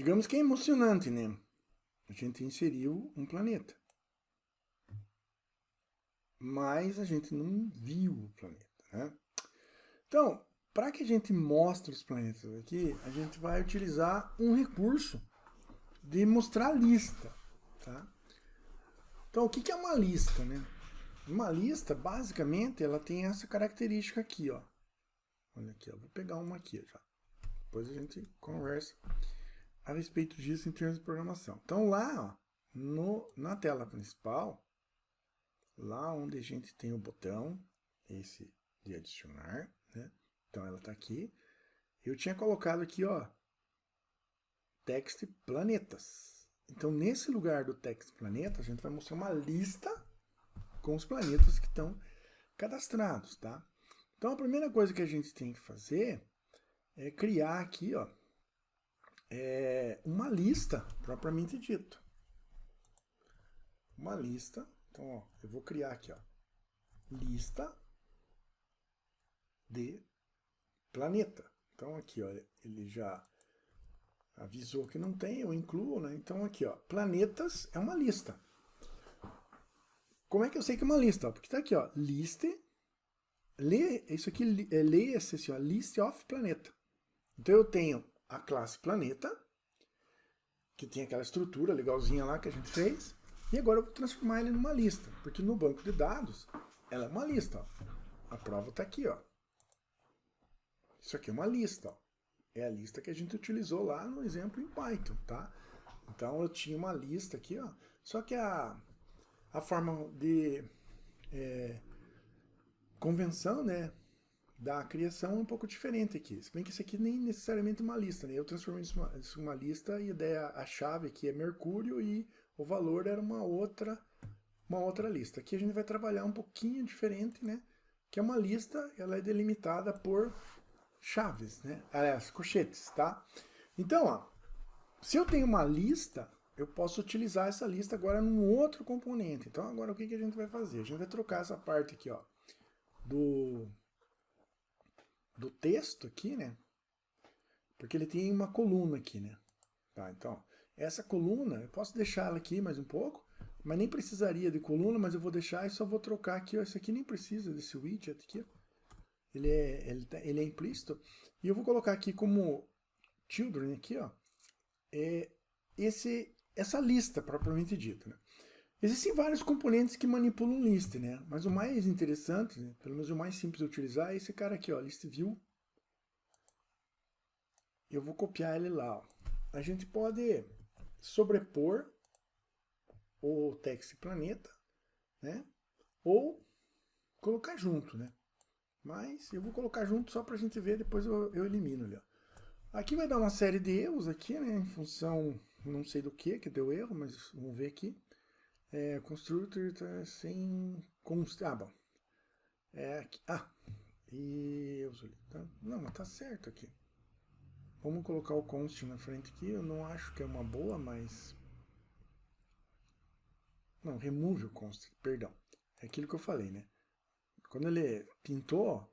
Digamos que é emocionante, né? A gente inseriu um planeta. Mas a gente não viu o planeta, né? Então, para que a gente mostre os planetas aqui, a gente vai utilizar um recurso de mostrar a lista, tá? Então, o que é uma lista, né? Uma lista, basicamente, ela tem essa característica aqui, ó. Olha aqui, ó. Vou pegar uma aqui já. Depois a gente conversa a respeito disso em termos de programação. Então, lá, ó, na tela principal, lá onde a gente tem o botão, esse de adicionar, né? Então, ela está aqui. Eu tinha colocado aqui, ó, text planetas. Então, nesse lugar do text planeta, a gente vai mostrar uma lista com os planetas que estão cadastrados, tá? Então, a primeira coisa que a gente tem que fazer é criar aqui, ó, uma lista, propriamente dito. Uma lista. Então, ó, eu vou criar aqui, ó, lista de planeta. Então, aqui, ó, ele já avisou que não tem, eu incluo, né? Então, aqui, ó, planetas é uma lista. Como é que eu sei que é uma lista? Porque tá aqui, ó, list, isso aqui leia-se assim, ó, list of planeta. Então, eu tenho a classe planeta, que tem aquela estrutura legalzinha lá que a gente fez, e agora eu vou transformar ele numa lista, porque no banco de dados, ela é uma lista, ó. A prova tá aqui, ó. Isso aqui é uma lista, ó. É a lista que a gente utilizou lá no exemplo em Python, tá? Então eu tinha uma lista aqui, ó. Só que a forma de convenção, né, da criação é um pouco diferente aqui. Se bem que isso aqui nem necessariamente é uma lista, né? Eu transformei isso em uma lista e a chave aqui é Mercúrio e o valor era uma outra lista. Aqui a gente vai trabalhar um pouquinho diferente, né? Que é uma lista, ela é delimitada por chaves, né? Aliás, colchetes, tá? Então, ó, se eu tenho uma lista, eu posso utilizar essa lista agora num outro componente. Então, agora o que a gente vai fazer? A gente vai trocar essa parte aqui, ó, do texto aqui, né? Porque ele tem uma coluna aqui, né? Tá, então, essa coluna, eu posso deixar ela aqui mais um pouco, mas nem precisaria de coluna, mas eu vou deixar e só vou trocar aqui, ó, esse aqui nem precisa desse widget aqui, ó. Ele é implícito. E eu vou colocar aqui como children aqui, ó, essa lista propriamente dita, né? Existem vários componentes que manipulam list, né? Mas o mais interessante, né, pelo menos o mais simples de utilizar, é esse cara aqui, ó, list view. Eu vou copiar ele lá, ó. A gente pode sobrepor o text planeta, né? Ou colocar junto, né? Mas eu vou colocar junto só pra gente ver, depois eu elimino ali, ó. Aqui vai dar uma série de erros aqui, né? Em função, não sei do que deu erro, mas vamos ver aqui. Constructor tá sem const... Ah, bom. Aqui. E... Tá? Não, mas tá certo aqui. Vamos colocar o const na frente aqui. Eu não acho que é uma boa, mas... Não, remove o const, perdão. É aquilo que eu falei, né? Quando ele pintou,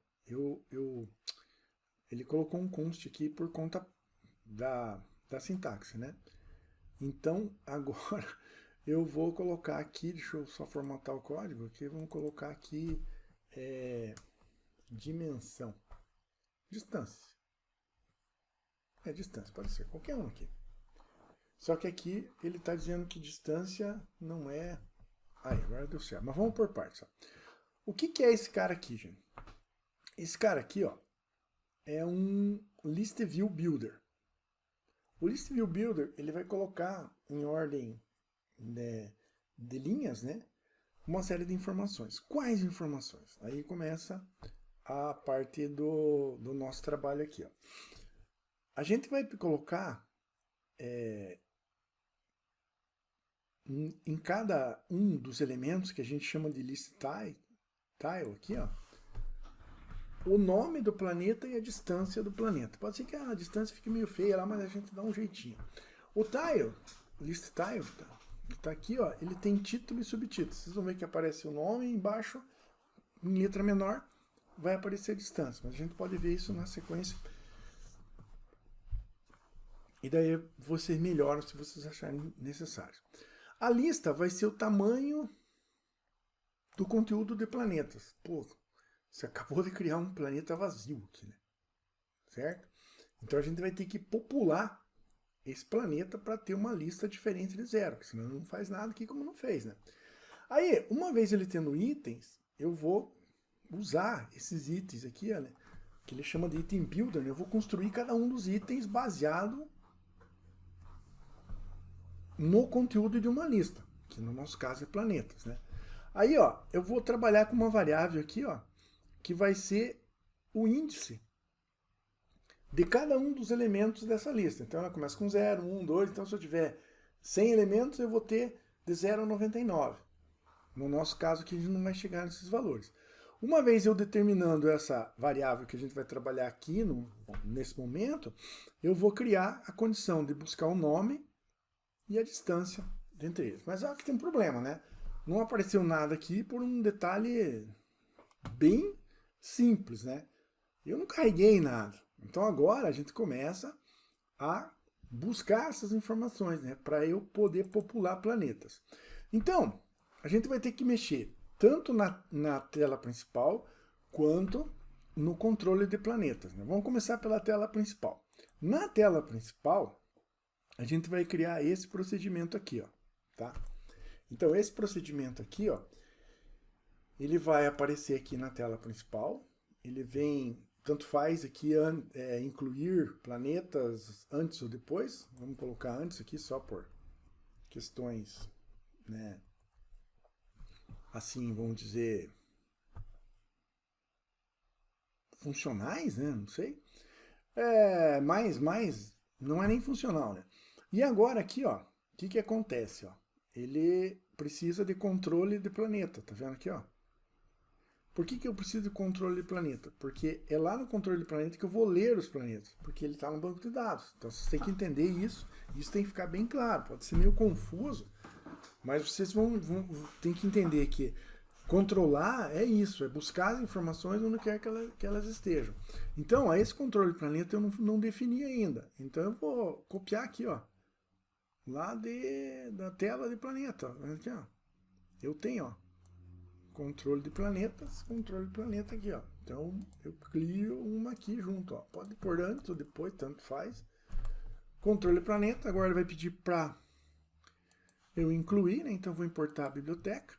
ele colocou um const aqui por conta da sintaxe, né? Então, agora eu vou colocar aqui, deixa eu só formatar o código aqui, vamos colocar aqui dimensão, distância. Distância, pode ser qualquer um aqui. Só que aqui ele está dizendo que distância não é... Aí, agora deu certo. Mas vamos por partes. Ó. O que é esse cara aqui, gente? Esse cara aqui, ó, é um List View Builder. O List View Builder, ele vai colocar em ordem de linhas, né, uma série de informações. Quais informações? Aí começa a parte do nosso trabalho aqui, ó. A gente vai colocar em cada um dos elementos que a gente chama de list tile aqui, ó, o nome do planeta e a distância do planeta. Pode ser que a distância fique meio feia lá, mas a gente dá um jeitinho. O tile, list tile, que tá aqui, ó, ele tem título e subtítulo. Vocês vão ver que aparece o nome embaixo, em letra menor, vai aparecer a distância. Mas a gente pode ver isso na sequência E daí vocês melhoram se vocês acharem necessário. A lista vai ser o tamanho do conteúdo de planetas. Pô, você acabou de criar um planeta vazio aqui, né? Certo? Então a gente vai ter que popular esse planeta para ter uma lista diferente de zero, porque senão não faz nada aqui como não fez, né? Aí, uma vez ele tendo itens, eu vou usar esses itens aqui, olha, que ele chama de item builder, né? Eu vou construir cada um dos itens baseado no conteúdo de uma lista, que no nosso caso é planetas, né? Aí, ó, eu vou trabalhar com uma variável aqui, ó, que vai ser o índice de cada um dos elementos dessa lista. Então ela começa com 0, 1, 2, então se eu tiver 100 elementos, eu vou ter de 0 a 99. No nosso caso aqui, a gente não vai chegar nesses valores. Uma vez eu determinando essa variável que a gente vai trabalhar aqui, nesse momento, eu vou criar a condição de buscar o nome e a distância entre eles. Mas olha que tem um problema, né? Não apareceu nada aqui por um detalhe bem simples, né? Eu não carreguei nada. Então agora a gente começa a buscar essas informações, né? Para eu poder popular planetas. Então, a gente vai ter que mexer tanto na tela principal quanto no controle de planetas, né? Vamos começar pela tela principal. Na tela principal, a gente vai criar esse procedimento aqui, ó, tá? Então esse procedimento aqui, ó, ele vai aparecer aqui na tela principal. Ele vem, tanto faz aqui incluir planetas antes ou depois. Vamos colocar antes aqui só por questões, né, assim, vamos dizer, funcionais, né? Não sei. Mas não é nem funcional, né? E agora aqui, ó, o que acontece, ó? Ele precisa de controle de planeta, tá vendo aqui, ó? Por que eu preciso de controle de planeta? Porque é lá no controle de planeta que eu vou ler os planetas, porque ele está no banco de dados. Então vocês têm que entender isso, isso tem que ficar bem claro. Pode ser meio confuso, mas vocês tem que entender que controlar é isso, é buscar as informações onde quer que elas estejam. Então, a esse controle de planeta eu não defini ainda. Então eu vou copiar aqui, ó, lá da tela de planeta. Aqui, ó. Eu tenho, ó, controle de planeta aqui, ó. Então eu crio uma aqui junto, ó. Pode pôr antes ou depois, tanto faz. Controle de planeta, agora ele vai pedir para eu incluir, né? Então eu vou importar a biblioteca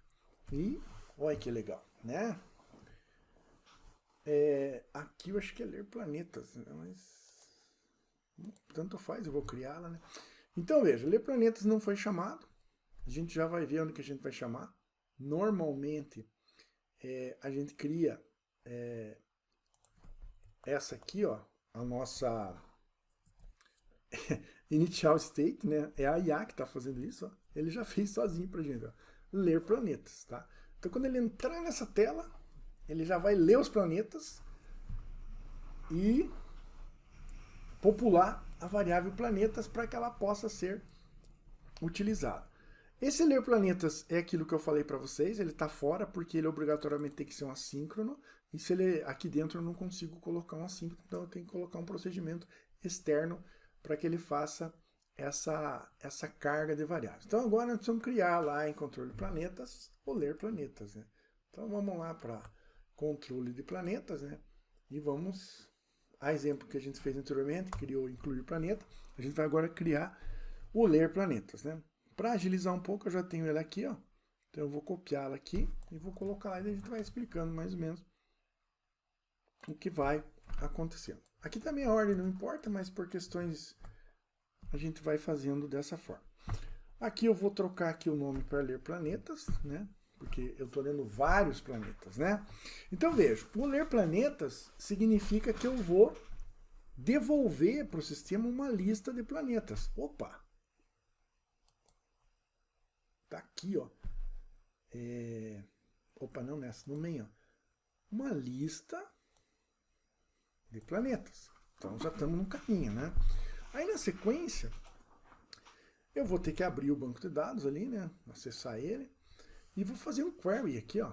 e olha que legal, né? Aqui eu acho que é ler planetas, né? Mas tanto faz, eu vou criá-la, né? Então veja, ler planetas não foi chamado. A gente já vai ver onde que a gente vai chamar. Normalmente a gente cria essa aqui, ó, a nossa initial state, né? É a IA que está fazendo isso, ó. Ele já fez sozinho pra gente, ó. Ler planetas, tá? Então quando ele entrar nessa tela, ele já vai ler os planetas e popular a variável planetas para que ela possa ser utilizada. Esse ler planetas é aquilo que eu falei para vocês, ele está fora porque ele obrigatoriamente tem que ser um assíncrono, e se ele aqui dentro eu não consigo colocar um assíncrono, então eu tenho que colocar um procedimento externo para que ele faça essa carga de variáveis. Então agora nós precisamos criar lá em controle de planetas o ler planetas, né? Então vamos lá para controle de planetas, né? E vamos, a exemplo que a gente fez anteriormente, criou incluir planeta, a gente vai agora criar o ler planetas, né? Para agilizar um pouco, eu já tenho ele aqui, ó. Então eu vou copiá-la aqui e vou colocar lá e a gente vai explicando mais ou menos o que vai acontecendo. Aqui também a ordem não importa, mas por questões a gente vai fazendo dessa forma. Aqui eu vou trocar aqui o nome para ler planetas, né? Porque eu estou lendo vários planetas, né? Então veja, o ler planetas significa que eu vou devolver para o sistema uma lista de planetas. Opa! Tá aqui, ó. Opa, não nessa, no meio, ó. Uma lista de planetas. Então já estamos no caminho, né? Aí na sequência, eu vou ter que abrir o banco de dados ali, né? Acessar ele. E vou fazer um query aqui, ó.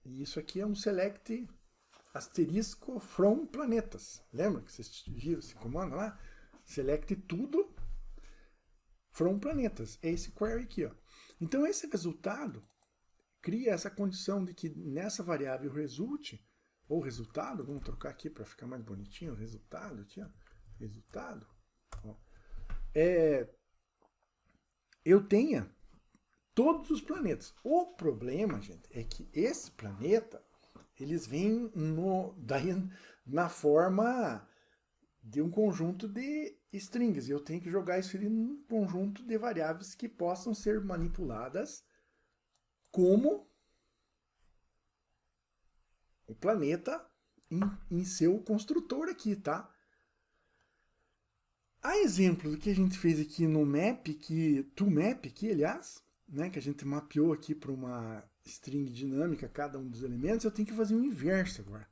E isso aqui é um select asterisco from planetas. Lembra que vocês viram esse comando lá? Select tudo from planetas. É esse query aqui, ó. Então esse resultado cria essa condição de que nessa variável result, ou resultado, vamos trocar aqui para ficar mais bonitinho, resultado aqui, ó. Resultado, ó. Eu tenha todos os planetas. O problema, gente, é que esse planeta, eles vêm na forma de um conjunto de strings. E eu tenho que jogar isso em um conjunto de variáveis que possam ser manipuladas como o planeta em seu construtor aqui, tá? A exemplo do que a gente fez aqui no map, toMap aqui, aliás, né, que a gente mapeou aqui para uma string dinâmica cada um dos elementos, eu tenho que fazer o inverso agora.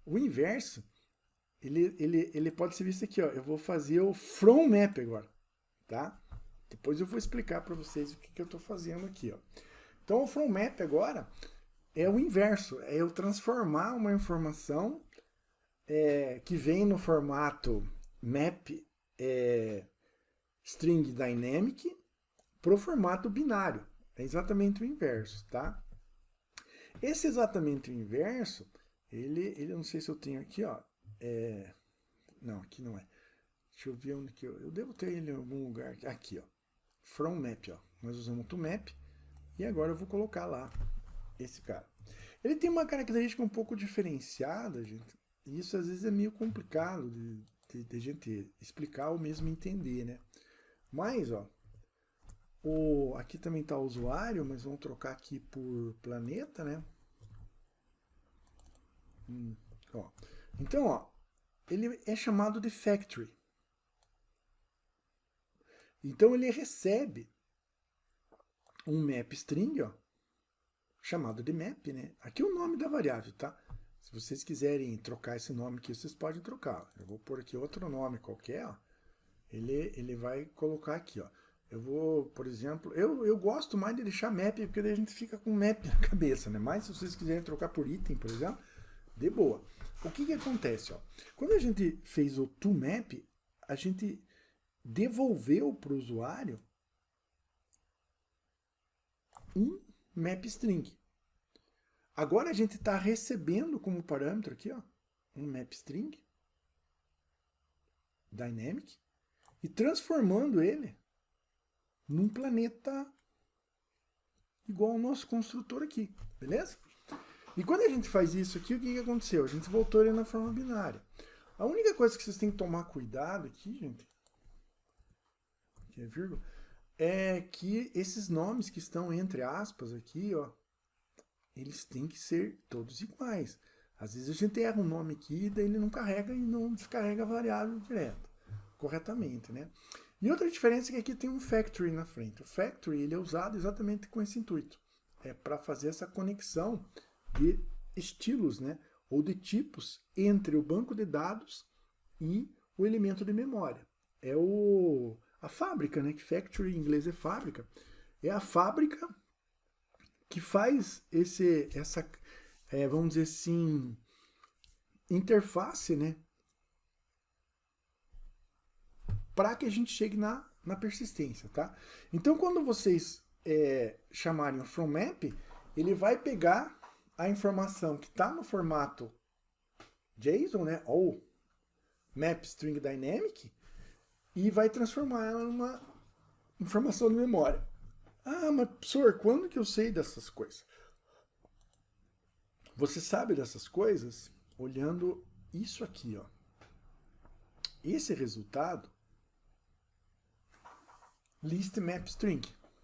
O inverso, ele pode ser visto aqui, ó. Eu vou fazer o fromMap agora, tá? Depois eu vou explicar para vocês o que eu estou fazendo aqui, ó. Então o fromMap agora é o inverso, é eu transformar uma informação que vem no formato map string dynamic para o formato binário. É exatamente o inverso, tá? Esse exatamente o inverso, ele não sei se eu tenho aqui, ó. Não, aqui não é. Deixa eu ver onde que eu devo ter ele em algum lugar. Aqui, ó. fromMap, ó. Nós usamos toMap e agora eu vou colocar lá esse cara. Ele tem uma característica um pouco diferenciada, gente. E isso às vezes é meio complicado de gente explicar ou mesmo entender, né? Mas, ó, aqui também está o usuário, mas vamos trocar aqui por planeta, né? Ó. Então, ó, ele é chamado de factory. Então ele recebe um map string, ó, chamado de map, né? Aqui é o nome da variável, tá? Se vocês quiserem trocar esse nome aqui, vocês podem trocar. Eu vou pôr aqui outro nome qualquer, ó. Ele vai colocar aqui, ó. Eu vou, por exemplo, eu gosto mais de deixar map, porque daí a gente fica com map na cabeça, né? Mas se vocês quiserem trocar por item, por exemplo, de boa. O que acontece, ó? Quando a gente fez o toMap, a gente devolveu para o usuário um map string. Agora a gente está recebendo como parâmetro aqui, ó, um map string dynamic e transformando ele num planeta igual ao nosso construtor aqui, beleza? E quando a gente faz isso aqui, o que aconteceu? A gente voltou ele na forma binária. A única coisa que vocês têm que tomar cuidado aqui, gente, que é vírgula, é que esses nomes que estão entre aspas aqui, ó, eles têm que ser todos iguais. Às vezes a gente erra um nome aqui, daí ele não carrega e não descarrega a variável direto, corretamente, né? E outra diferença é que aqui tem um factory na frente. O factory ele é usado exatamente com esse intuito. É para fazer essa conexão de estilos, né? Ou de tipos entre o banco de dados e o elemento de memória. É a fábrica, né? Que factory em inglês é fábrica. É a fábrica que faz essa vamos dizer assim, interface, né? Para que a gente chegue na persistência, tá? Então, quando vocês chamarem o fromMap, ele vai pegar a informação que está no formato JSON, né? Ou map string dynamic, e vai transformar ela numa informação de memória. Ah, mas professor, quando que eu sei dessas coisas? Você sabe dessas coisas olhando isso aqui, ó. Esse resultado, list map string,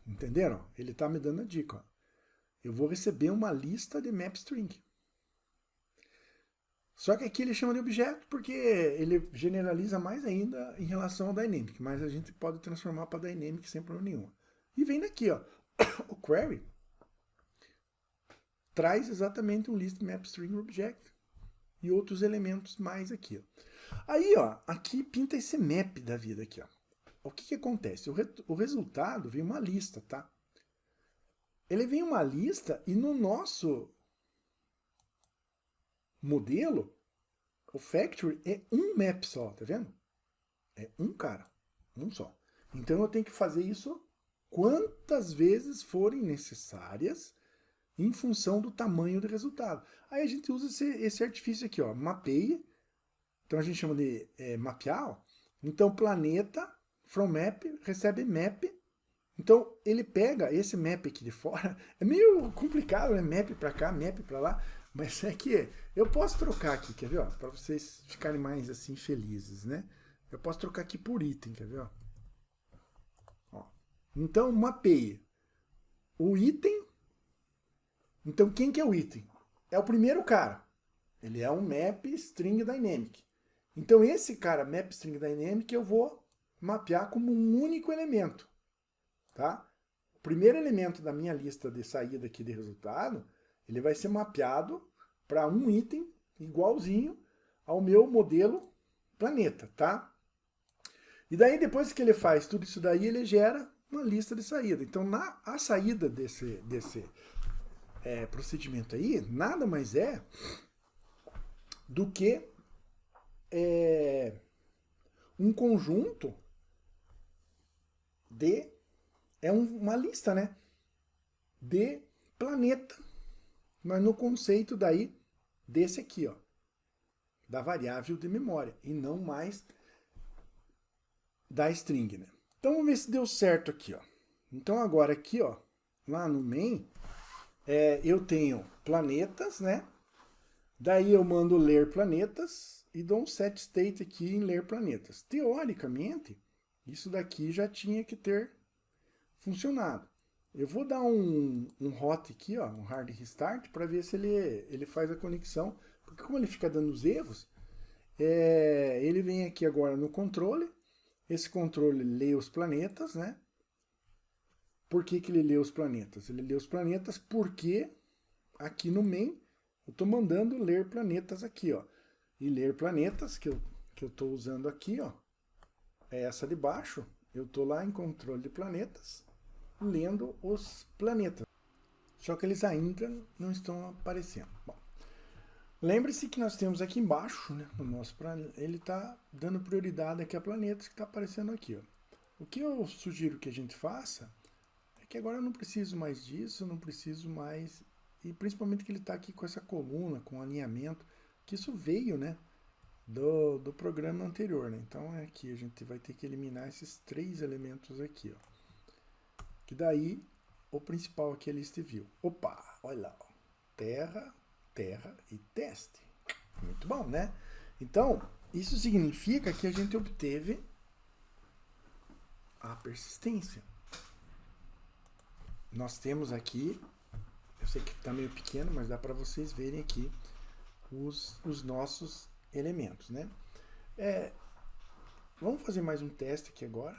entenderam? Ele está me dando a dica, ó. Eu vou receber uma lista de map string. Só que aqui ele chama de objeto porque ele generaliza mais ainda em relação ao dynamic, mas a gente pode transformar para dynamic sem problema nenhum. E vem daqui, ó, o query traz exatamente um list map string object e outros elementos mais aqui, ó. Aí, ó, aqui pinta esse map da vida aqui, ó. O que acontece? O resultado vem uma lista, tá? Ele vem uma lista e no nosso modelo, o factory é um map só, tá vendo? É um cara, um só. Então eu tenho que fazer isso quantas vezes forem necessárias em função do tamanho do resultado. Aí a gente usa esse artifício aqui, ó, mapeia. Então a gente chama de mapear. Ó. Então planeta from map recebe map. Então ele pega esse map aqui de fora. É meio complicado, né? Map para cá, map para lá. Mas é que eu posso trocar aqui, quer ver? Para vocês ficarem mais assim felizes, né? Eu posso trocar aqui por item, quer ver? Ó. Então mapeia o item. Então quem que é o item? É o primeiro cara. Ele é um map string dynamic. Então esse cara map string dynamic eu vou mapear como um único elemento, tá? O primeiro elemento da minha lista de saída aqui de resultado, ele vai ser mapeado para um item igualzinho ao meu modelo planeta, tá? E daí depois que ele faz tudo isso daí, ele gera uma lista de saída. Então a saída desse procedimento aí, nada mais é do que um conjunto de... uma lista, né? De planeta, mas no conceito daí desse aqui, ó, da variável de memória, e não mais da string, né? Então vamos ver se deu certo aqui, ó. Então agora aqui, ó, lá no main, eu tenho planetas, né? Daí eu mando ler planetas e dou um set state aqui em ler planetas. Teoricamente, isso daqui já tinha que ter funcionado. Eu vou dar um hot aqui, ó, um hard restart, para ver se ele faz a conexão. Porque como ele fica dando os erros, ele vem aqui agora no controle. Esse controle lê os planetas, né? Por que ele lê os planetas? Ele lê os planetas porque aqui no main eu estou mandando ler planetas aqui, ó. E ler planetas, que eu estou usando aqui, ó, é essa de baixo. Eu estou lá em controle de planetas, lendo os planetas. Só que eles ainda não estão aparecendo. Bom, lembre-se que nós temos aqui embaixo, né, no nosso planeta, ele está dando prioridade aqui a planetas que está aparecendo aqui. Ó. O que eu sugiro que a gente faça é que agora eu não preciso mais disso, não preciso mais... E principalmente que ele está aqui com essa coluna, com alinhamento, que isso veio, né, do programa anterior, né? Então aqui a gente vai ter que eliminar esses 3 elementos aqui, ó. Que daí o principal aqui é list view. Opa, olha lá, ó. Terra, terra e teste. Muito bom, né? Então, isso significa que a gente obteve a persistência. Nós temos aqui, eu sei que está meio pequeno, mas dá para vocês verem aqui os nossos elementos, né? Vamos fazer mais um teste aqui agora.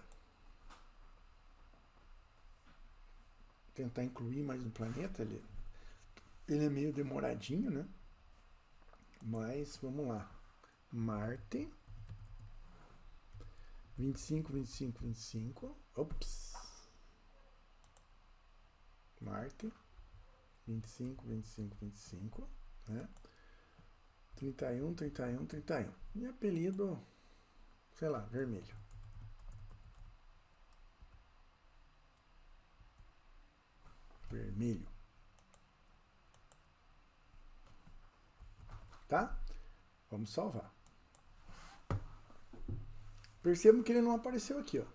Tentar incluir mais um planeta. Ele é meio demoradinho, né? Mas vamos lá. Marte. 25, 25, 25. Ops. Marte. 25, 25, 25. Né? 31, 31, 31. E apelido, sei lá, vermelho. Vermelho. Tá? Vamos salvar. Percebam que ele não apareceu aqui, ó.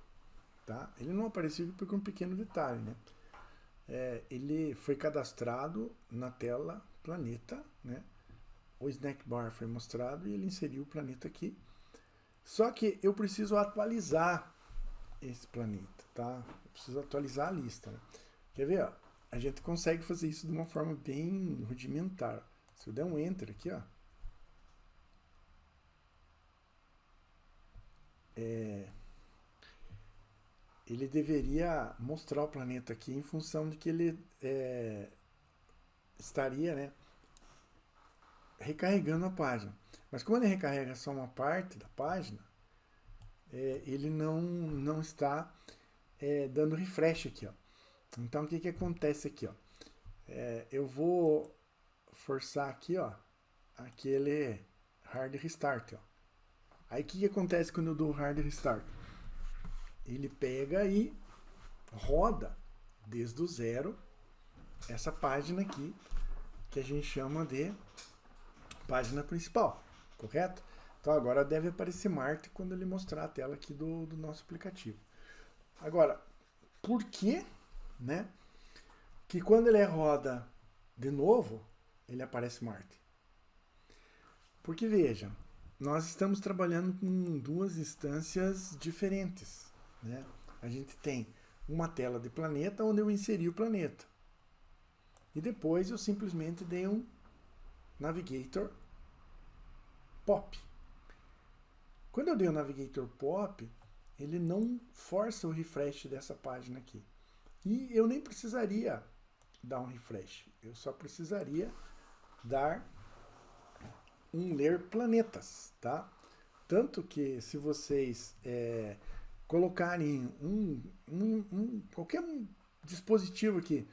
Tá? Ele não apareceu porque um pequeno detalhe, né? Ele foi cadastrado na tela planeta, né? O snack bar foi mostrado e ele inseriu o planeta aqui. Só que eu preciso atualizar esse planeta, tá? Eu preciso atualizar a lista, né? Quer ver, ó? A gente consegue fazer isso de uma forma bem rudimentar. Se eu der um enter aqui, ó. Ele deveria mostrar o planeta aqui em função de que ele estaria, né, recarregando a página. Mas como ele recarrega só uma parte da página, ele não está dando refresh aqui, ó. Então o que acontece aqui, ó? Eu vou forçar aqui, ó, aquele hard restart, ó. Aí o que acontece quando eu dou o hard restart? Ele pega e roda desde o zero essa página aqui, que a gente chama de página principal, correto? Então agora deve aparecer Marte quando ele mostrar a tela aqui do nosso aplicativo. Agora, por que, né, que quando ele roda de novo, ele aparece Marte? Porque veja, nós estamos trabalhando com duas instâncias diferentes, né? A gente tem uma tela de planeta onde eu inseri o planeta. E depois eu simplesmente dei um Navigator Pop. Quando eu dei o Navigator Pop, ele não força o refresh dessa página aqui. E eu nem precisaria dar um refresh. Eu só precisaria dar um ler planetas, tá? Tanto que se vocês colocarem qualquer dispositivo aqui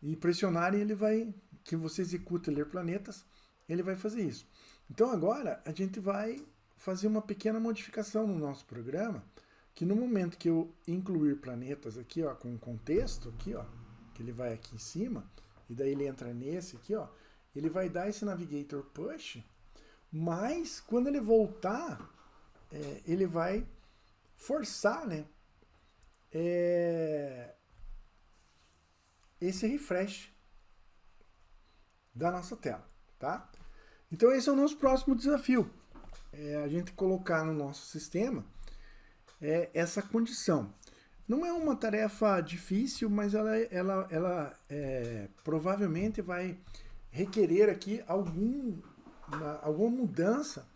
e pressionarem, ele vai, que você executa ler planetas, ele vai fazer isso. Então agora a gente vai fazer uma pequena modificação no nosso programa, que no momento que eu incluir planetas aqui, ó, com contexto aqui, ó, que ele vai aqui em cima, e daí ele entra nesse aqui, ó, ele vai dar esse Navigator Push, mas quando ele voltar, ele vai forçar, né, esse refresh da nossa tela, tá? Então esse é o nosso próximo desafio, a gente colocar no nosso sistema essa condição. Não é uma tarefa difícil, mas ela provavelmente vai requerer aqui alguma mudança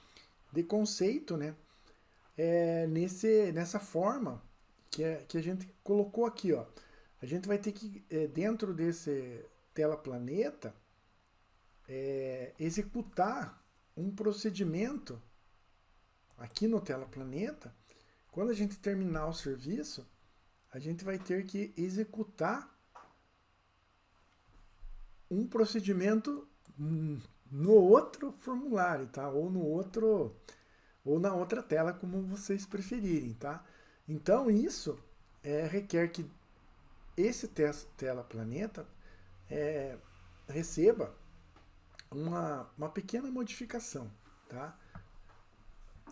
de conceito, né? Nessa forma que a gente colocou aqui, ó. A gente vai ter que, dentro desse tela planeta, executar um procedimento aqui no tela planeta. Quando a gente terminar o serviço, a gente vai ter que executar um procedimento no outro formulário, tá? Ou na outra tela, como vocês preferirem, tá? Então isso requer que esse tela planeta receba uma pequena modificação, tá?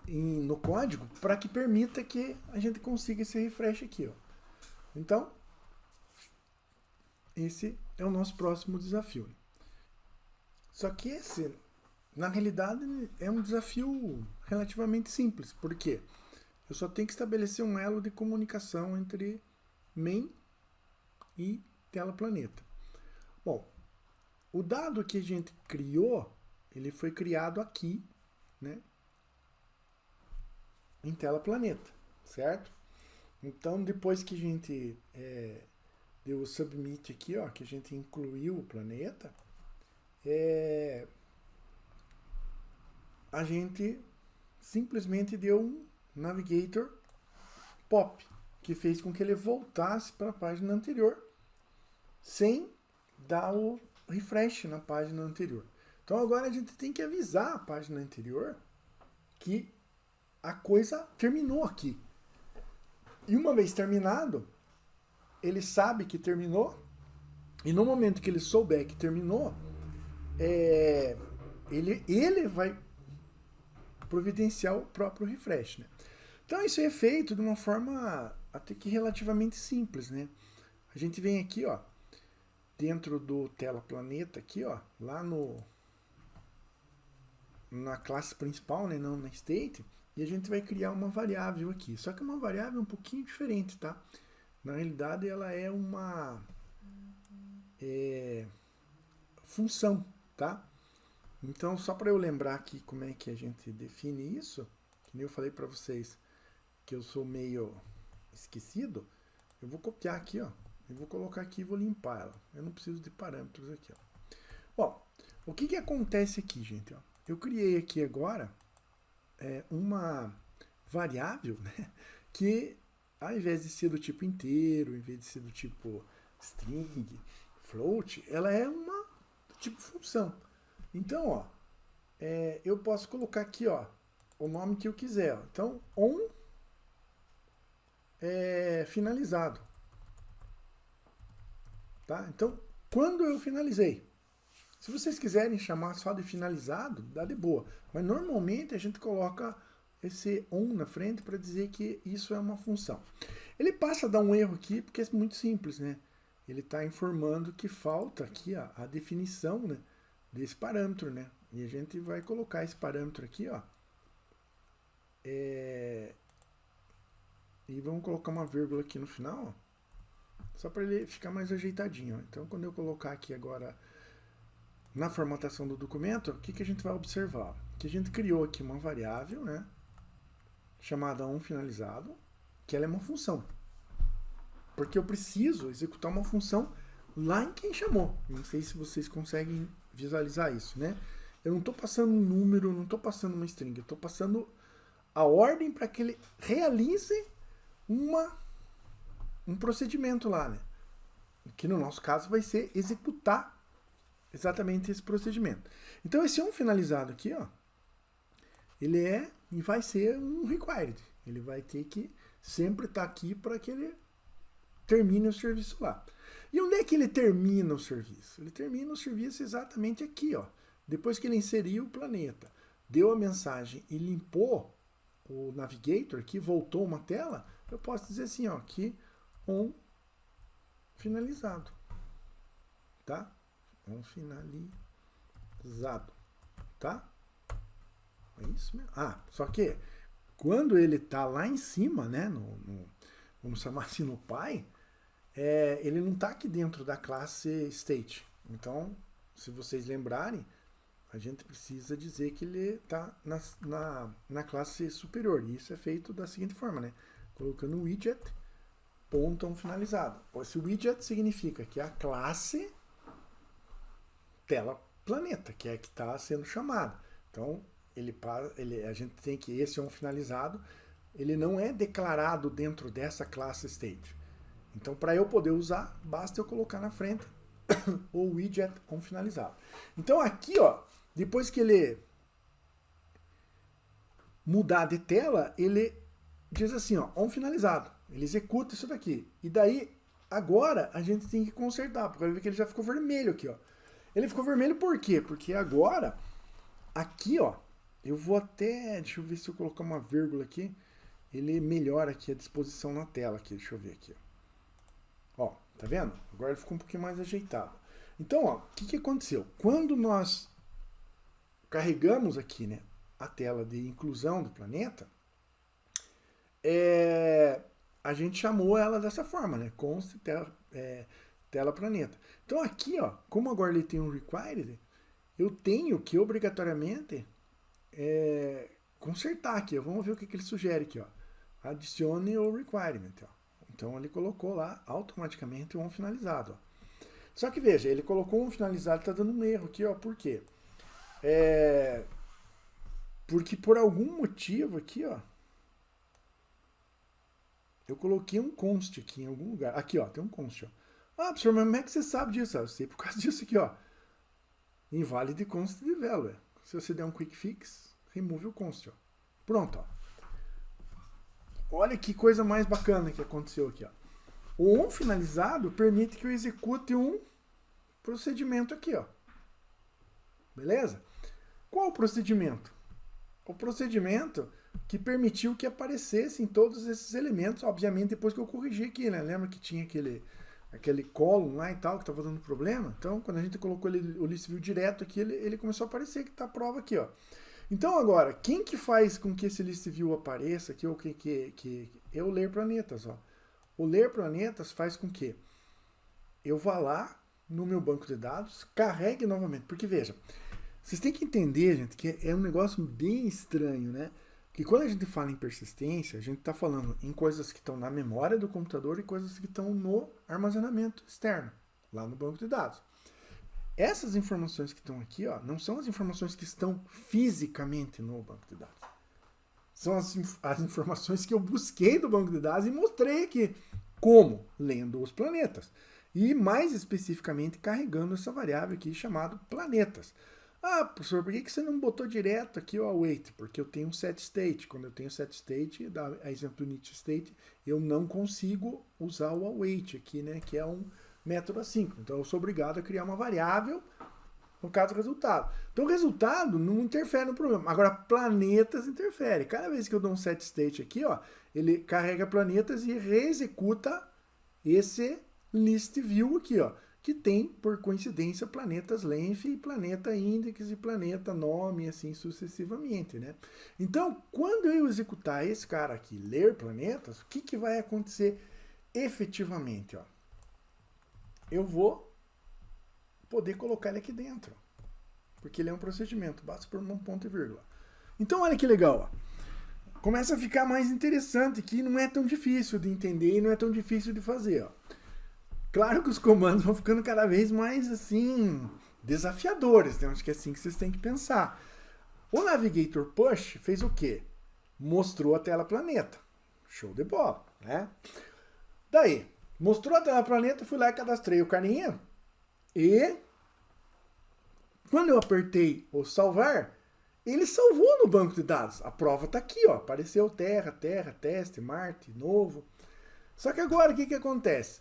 No código, para que permita que a gente consiga esse refresh aqui, ó. Então, esse é o nosso próximo desafio. Só que esse, na realidade, é um desafio relativamente simples. Por quê? Eu só tenho que estabelecer um elo de comunicação entre main e tela planeta. Bom, o dado que a gente criou, ele foi criado aqui, né, em tela planeta, certo? Então, depois que a gente deu o submit aqui, ó, que a gente incluiu o planeta, a gente simplesmente deu um Navigator Pop, que fez com que ele voltasse para a página anterior, sem dar o refresh na página anterior. Então agora a gente tem que avisar a página anterior que a coisa terminou aqui. E uma vez terminado, ele sabe que terminou, e no momento que ele souber que terminou, ele vai providenciar o próprio refresh, né? Então isso é feito de uma forma até que relativamente simples, né? A gente vem aqui, ó, dentro do tela planeta aqui, ó, lá na classe principal, né, não na state, e a gente vai criar uma variável aqui. Só que é uma variável um pouquinho diferente, tá? Na realidade, ela é uma função, tá? Então, só para eu lembrar aqui como é que a gente define isso, que nem eu falei para vocês que eu sou meio esquecido, eu vou copiar aqui, ó. Eu vou colocar aqui e vou limpar ela. Eu não preciso de parâmetros aqui, ó. Bom, o que acontece aqui, gente? Ó? Eu criei aqui agora uma variável, né, que ao invés de ser do tipo inteiro, ao invés de ser do tipo string, float, ela é uma do tipo função. Então, ó, eu posso colocar aqui, ó, o nome que eu quiser. Então, on finalizado. Tá? Então, quando eu finalizei. Se vocês quiserem chamar só de finalizado, dá de boa. Mas normalmente a gente coloca esse on na frente para dizer que isso é uma função. Ele passa a dar um erro aqui porque é muito simples, né? Ele está informando que falta aqui a definição, né, desse parâmetro, né? E a gente vai colocar esse parâmetro aqui, ó. E vamos colocar uma vírgula aqui no final, ó, só para ele ficar mais ajeitadinho. Ó. Então, quando eu colocar aqui agora na formatação do documento, o que a gente vai observar? Que a gente criou aqui uma variável, né, chamada onFinalizado, que ela é uma função. Porque eu preciso executar uma função lá em quem chamou. Não sei se vocês conseguem visualizar isso, né? Eu não estou passando um número, não estou passando uma string, eu estou passando a ordem para que ele realize um procedimento lá, né? Que no nosso caso vai ser executar exatamente esse procedimento. Então esse onFinalizado aqui, ó, ele e vai ser um required. Ele vai ter que sempre estar aqui para que ele termine o serviço lá. E onde é que ele termina o serviço? Ele termina o serviço exatamente aqui, ó. Depois que ele inseriu o planeta, deu a mensagem e limpou o navigator aqui, voltou uma tela, eu posso dizer assim, ó, aqui onFinalizado. Tá? onFinalizado. Tá? É isso mesmo. Ah, só que quando ele tá lá em cima, né, vamos chamar assim no pai, ele não tá aqui dentro da classe state. Então, se vocês lembrarem, a gente precisa dizer que ele tá na classe superior. E isso é feito da seguinte forma, né? Colocando o widget ponto onFinalizado. Esse widget significa que é a classe tela planeta, que é a que está sendo chamada. Então, a gente tem que esse onFinalizado, ele não é declarado dentro dessa classe state. Então, para eu poder usar, basta eu colocar na frente o widget onFinalizado. Então, aqui, ó, depois que ele mudar de tela, ele diz assim, ó, onFinalizado. Ele executa isso daqui. E daí, agora, a gente tem que consertar, porque ele já ficou vermelho aqui, ó. Ele ficou vermelho por quê? Porque agora, aqui, ó, eu vou até, deixa eu ver se eu colocar uma vírgula aqui, ele melhora aqui a disposição na tela aqui, deixa eu ver aqui, ó. Ó, tá vendo? Agora ele ficou um pouquinho mais ajeitado. Então, ó, o que aconteceu? Quando nós carregamos aqui, né, a tela de inclusão do planeta, a gente chamou ela dessa forma, né, const tela planeta. Então aqui, ó, como agora ele tem um required, eu tenho que obrigatoriamente consertar aqui. Vamos ver o que ele sugere aqui, ó. Adicione o requirement, ó. Então ele colocou lá automaticamente o onFinalizado, ó. Só que veja, ele colocou um finalizado, tá dando um erro aqui, ó. Por quê? Porque por algum motivo aqui, ó, eu coloquei um const aqui em algum lugar. Aqui, ó, tem um const, ó. Ah, professor, mas como é que você sabe disso? Eu sei por causa disso aqui, ó. Invalid const de value. Se você der um quick fix, remove o const, ó. Pronto, ó. Olha que coisa mais bacana que aconteceu aqui, ó. O onFinalizado permite que eu execute um procedimento aqui, ó. Beleza? Qual o procedimento? O procedimento que permitiu que aparecessem todos esses elementos, obviamente depois que eu corrigi aqui, né? Lembra que tinha aquele column lá e tal, que estava dando problema? Então, quando a gente colocou o list view direto aqui, ele começou a aparecer, que está a prova aqui, ó. Então, agora, quem que faz com que esse list view apareça aqui, ou que é o ler planetas, ó. O ler planetas faz com que eu vá lá no meu banco de dados, carregue novamente, porque veja, vocês têm que entender, gente, que é um negócio bem estranho, né? Que quando a gente fala em persistência, a gente está falando em coisas que estão na memória do computador e coisas que estão no armazenamento externo, lá no banco de dados. Essas informações que estão aqui, ó, não são as informações que estão fisicamente no banco de dados. São as informações que eu busquei do banco de dados e mostrei aqui. Como? Lendo os planetas. E mais especificamente carregando essa variável aqui chamada planetas. Ah, professor, por que você não botou direto aqui o await? Porque eu tenho um set state. Quando eu tenho set state, a exemplo do init state, eu não consigo usar o await aqui, né? Que é um método assíncrono. Então eu sou obrigado a criar uma variável no caso do resultado. Então o resultado não interfere no problema. Agora, planetas interfere. Cada vez que eu dou um set state aqui, ó, ele carrega planetas e reexecuta esse list view aqui, ó, que tem, por coincidência, planetas length e planeta index e planeta nome, assim sucessivamente, né? Então, quando eu executar esse cara aqui, ler planetas, o que vai acontecer efetivamente, ó? Eu vou poder colocar ele aqui dentro, porque ele é um procedimento, basta por um ponto e vírgula. Então, olha que legal, ó. Começa a ficar mais interessante, que não é tão difícil de entender e não é tão difícil de fazer, ó. Claro que os comandos vão ficando cada vez mais, assim, desafiadores, né? Acho que é assim que vocês têm que pensar. O Navigator Push fez o quê? Mostrou a tela planeta. Show de bola, né? Daí, mostrou a tela planeta, fui lá e cadastrei o carinha. E quando eu apertei o salvar, ele salvou no banco de dados. A prova está aqui, ó. Apareceu Terra, teste, Marte, novo. Só que agora o que acontece?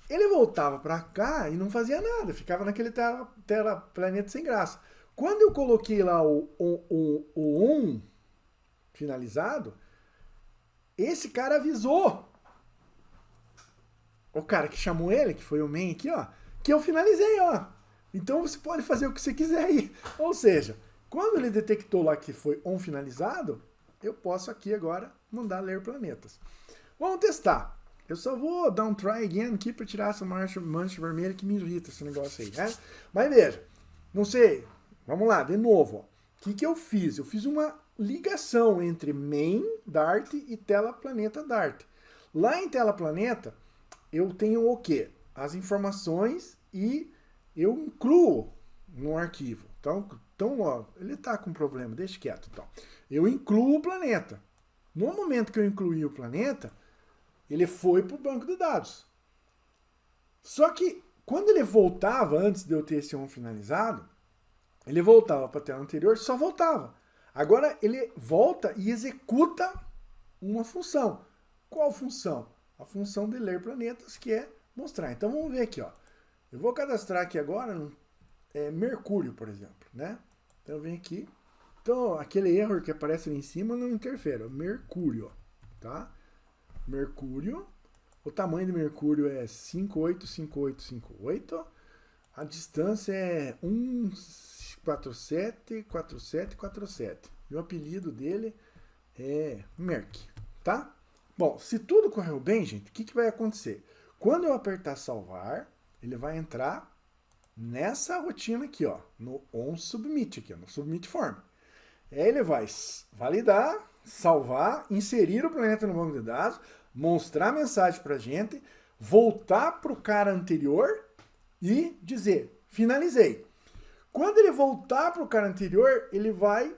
Ele voltava para cá e não fazia nada, ficava naquele tela planeta sem graça. Quando eu coloquei lá o on finalizado, esse cara avisou o cara que chamou ele, que foi o main aqui, ó, que eu finalizei, ó. Então você pode fazer o que você quiser aí. Ou seja, quando ele detectou lá que foi on finalizado, eu posso aqui agora mandar ler planetas. Vamos testar. Eu só vou dar um try again aqui para tirar essa mancha vermelha que me irrita esse negócio aí, né? Mas veja, não sei, vamos lá, de novo. O que eu fiz? Eu fiz uma ligação entre main Dart e tela planeta Dart. Lá em tela planeta, eu tenho o quê? As informações e eu incluo no arquivo. Então ó, ele está com problema, deixa quieto. Então. Eu incluo o planeta. No momento que eu incluí o planeta, ele foi para o banco de dados. Só que quando ele voltava, antes de eu ter esse on finalizado, ele voltava para a tela anterior, só voltava. Agora ele volta e executa uma função. Qual função? A função de ler planetas, que é mostrar. Então vamos ver aqui, ó. Eu vou cadastrar aqui agora Mercúrio, por exemplo, né? Então eu venho aqui. Então aquele erro que aparece ali em cima não interfere. Mercúrio, tá? Mercúrio, o tamanho de Mercúrio é 585858, a distância é 1474747 e o apelido dele é Merck, tá? Bom, se tudo correu bem, gente, o que vai acontecer? Quando eu apertar salvar, ele vai entrar nessa rotina aqui, ó, no onSubmit aqui, ó, no Submit Form. Aí ele vai validar, salvar, inserir o planeta no banco de dados, mostrar a mensagem para a gente, voltar para o cara anterior e dizer, finalizei. Quando ele voltar para o cara anterior, ele vai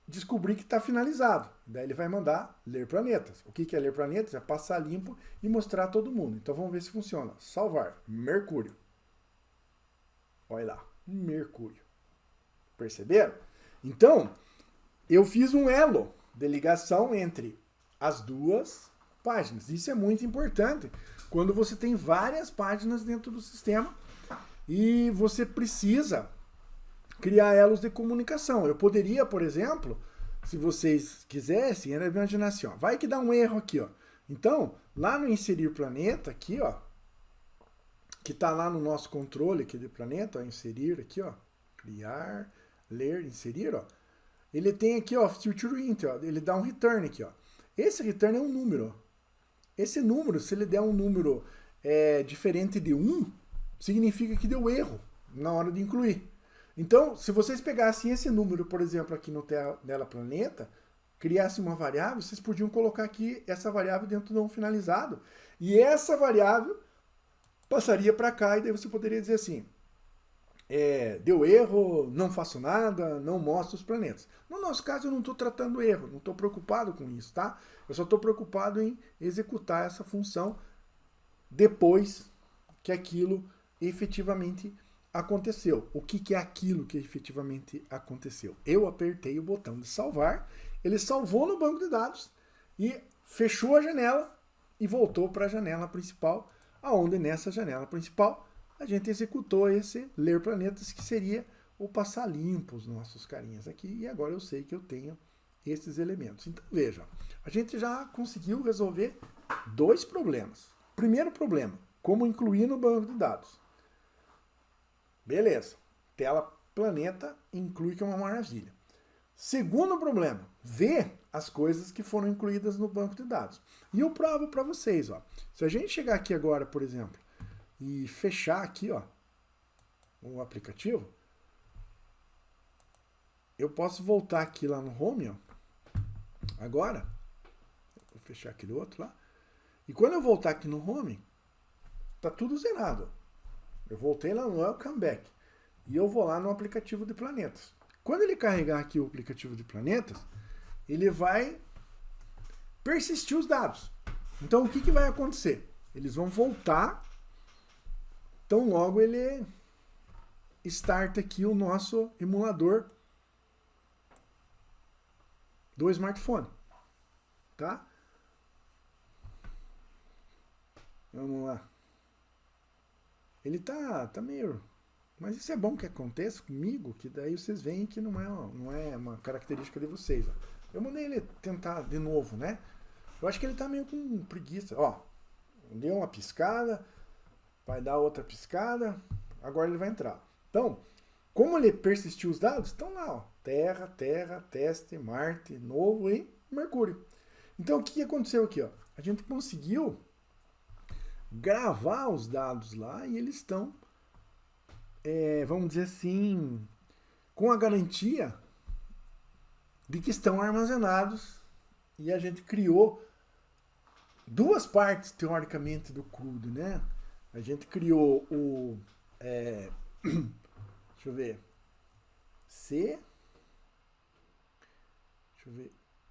descobrir que está finalizado. Daí ele vai mandar ler planetas. O que é ler planetas? É passar limpo e mostrar a todo mundo. Então vamos ver se funciona. Salvar. Mercúrio. Olha lá. Mercúrio. Perceberam? Então, eu fiz um elo de ligação entre as duas páginas. Isso é muito importante quando você tem várias páginas dentro do sistema e você precisa criar elos de comunicação. Eu poderia, por exemplo, se vocês quisessem, era imaginar assim, ó, vai que dá um erro aqui, ó. Então, lá no inserir planeta, aqui, ó, que está lá no nosso controle aqui de planeta, ó, inserir aqui, ó, criar, ler, inserir, ó, ele tem aqui, ó, future int, ó, ele dá um return aqui, ó. Esse return é um número. Esse número, se ele der um número diferente de 1, significa que deu erro na hora de incluir. Então, se vocês pegassem esse número, por exemplo, aqui no tela planeta, criassem uma variável, vocês podiam colocar aqui essa variável dentro de um finalizado. E essa variável passaria para cá, e daí você poderia dizer assim, deu erro, não faço nada, não mostro os planetas. No nosso caso, eu não estou tratando erro, não estou preocupado com isso, tá? Eu só estou preocupado em executar essa função depois que aquilo efetivamente aconteceu. O que é aquilo que efetivamente aconteceu? Eu apertei o botão de salvar, ele salvou no banco de dados e fechou a janela e voltou para a janela principal, aonde nessa janela principal a gente executou esse ler planetas, que seria o passar limpo os nossos carinhas aqui, e agora eu sei que eu tenho esses elementos. Então veja, a gente já conseguiu resolver dois problemas. Primeiro problema, como incluir no banco de dados. Beleza, tela planeta inclui, que é uma maravilha. Segundo problema, ver as coisas que foram incluídas no banco de dados. E eu provo para vocês, ó. Se a gente chegar aqui agora, por exemplo, e fechar aqui, ó, o aplicativo, eu posso voltar aqui lá no Home, ó, agora, vou fechar aquele outro lá, e quando eu voltar aqui no Home, tá tudo zerado. Eu voltei lá no Welcome Back, e eu vou lá no aplicativo de planetas. Quando ele carregar aqui o aplicativo de planetas, ele vai persistir os dados. Então, o que vai acontecer? Eles vão voltar, tão logo ele starta aqui o nosso emulador do smartphone, tá? Vamos lá. Ele tá meio... Mas isso é bom que aconteça comigo, que daí vocês veem que não é uma característica de vocês. Ó. Eu mandei ele tentar de novo, né? Eu acho que ele tá meio com preguiça. Ó, deu uma piscada, vai dar outra piscada, agora ele vai entrar. Então, como ele persistiu os dados, estão lá, ó. Terra, teste, Marte, novo e Mercúrio. Então, o que aconteceu aqui? Ó? A gente conseguiu gravar os dados lá e eles estão, vamos dizer assim, com a garantia de que estão armazenados, e a gente criou duas partes, teoricamente, do crudo, né? A gente criou o... deixa eu ver...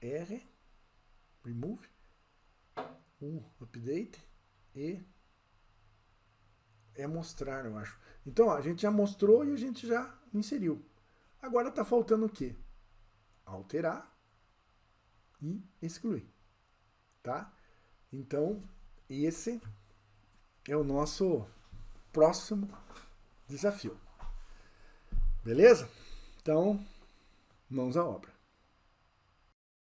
R, remove, update e mostrar, eu acho. Então, ó, a gente já mostrou e a gente já inseriu. Agora está faltando o quê? Alterar e excluir, tá? Então, esse é o nosso próximo desafio. Beleza? Então, mãos à obra.